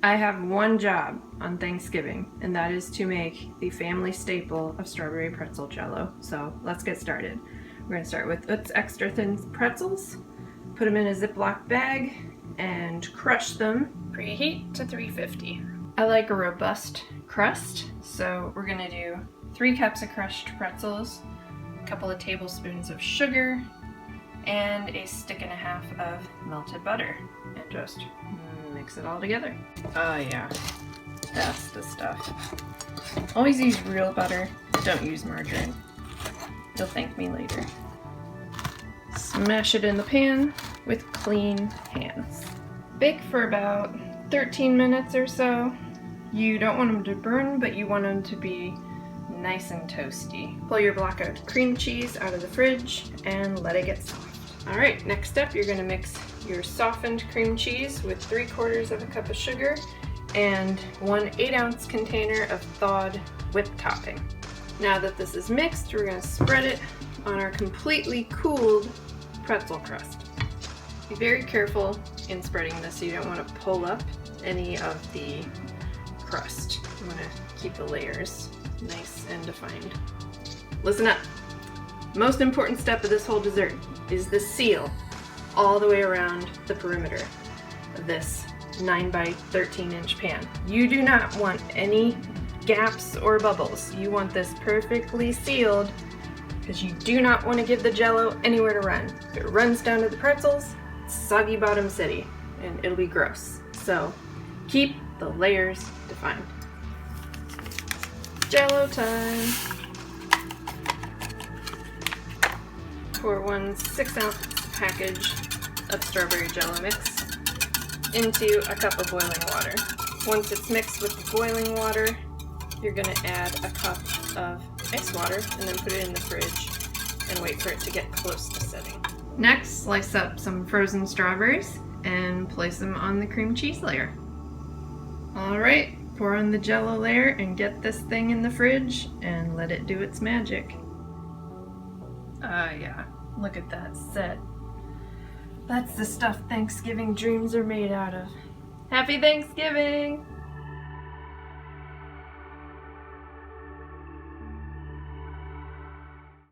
I have one job on Thanksgiving, and that is to make the family staple of strawberry pretzel jello. So let's get started. We're gonna start with Utz extra thin pretzels, put them in a Ziploc bag, and crush them. Preheat to 350. I like a robust crust, so we're gonna do 3 cups of crushed pretzels, a couple of tablespoons of sugar, and a stick and a half of melted butter, and just mix it all together. Oh yeah, that's the stuff. Always use real butter, don't use margarine. You'll thank me later. Smash it in the pan with clean hands. Bake for about 13 minutes or so. You don't want them to burn, but you want them to be nice and toasty. Pull your block of cream cheese out of the fridge and let it get soft. Alright, next up you're going to mix your softened cream cheese with 3/4 of a cup of sugar and 1 8-ounce container of thawed whipped topping. Now that this is mixed, we're going to spread it on our completely cooled pretzel crust. Be very careful in spreading this so you don't want to pull up any of the crust. You want to keep the layers nice and defined. Listen up. Most important step of this whole dessert is the seal all the way around the perimeter of this 9 by 13 inch pan. You do not want any gaps or bubbles. You want this perfectly sealed because you do not want to give the jello anywhere to run. If it runs down to the pretzels, it's soggy bottom city and it'll be gross. So keep the layers defined. Jello time. Pour 1 6-ounce package of strawberry jello mix into a cup of boiling water. Once it's mixed with the boiling water, you're going to add a cup of ice water and then put it in the fridge and wait for it to get close to setting. Next, slice up some frozen strawberries and place them on the cream cheese layer. Alright, pour on the jello layer and get this thing in the fridge and let it do its magic. Ah yeah, look at that set. That's the stuff Thanksgiving dreams are made out of. Happy Thanksgiving!